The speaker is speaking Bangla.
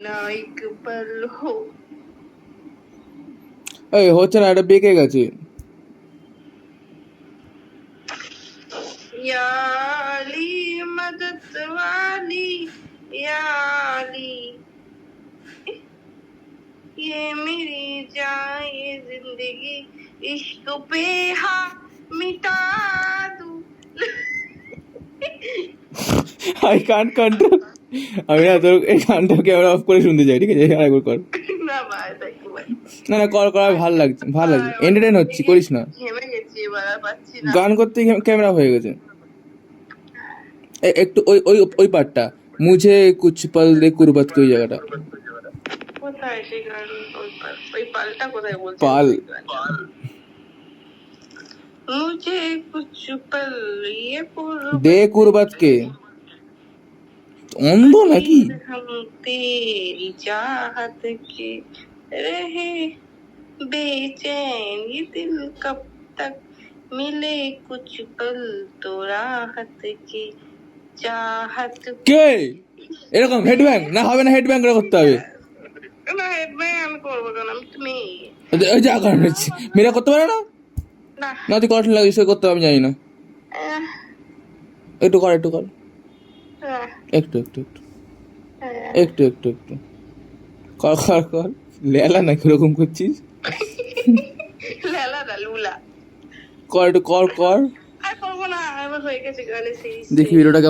ना एक पल हो। এই হচ্ছে না, এটা বেঁকে গেছে। या अली मदद वाली, या अली ये मेरी जान ये जिंदगी इश्क पे हाँ मिटा दूं। I can't control. আমি না তোর এই গানটা ক্যামেরা অফ করে শুনতে চাই, ঠিক আছে? আরেকবার কর। না ভাই দেখো ভাই, না না, কর কর, ভালো লাগছে, ভালো লাগছে, এন্টারটেইন হচ্ছি, করিস না। ঘেমে গেছি এবার আর পাচ্ছি না। গান করতে ক্যামেরা হয়ে গেছে। একটু ওই ওই ওই পার্টটা, মুঝে কুছ পল দে কুরবত কি, ওই জায়গাটা। কোথায় সেই গান? ওই পালটা কোথায় বলছিস? পাল। मुझे कुछ पल ये দে কুরবত কে, অন্ধ নাকি? हम तेरी चाहत के रहे बेचैन ये दिल कब तक मिले कुछ पल तो राहत की चाहत কে এরকম হেডব্যাং না হবে না, হেডব্যাং করে করতে হবে। না ভাই আমি করবো কেন, আমি তুমি ওই যা কারণ হচ্ছে, মেয়েরা করতে পারে না। না না তুই কঠিন লাগে, সে করতে হবে, আমি জানি না। আহ, একটু কর, একটু কর, আহ, একটু একটু একটু আহ। একটু একটু একটু কর কর কর। লেলা না কিরকম করছিস, লালা না লুলা। কর একটু কর কর। আর করবো না, আমার হয়ে গেছে গানে সেই দেখি ভিডিওটা কেমন।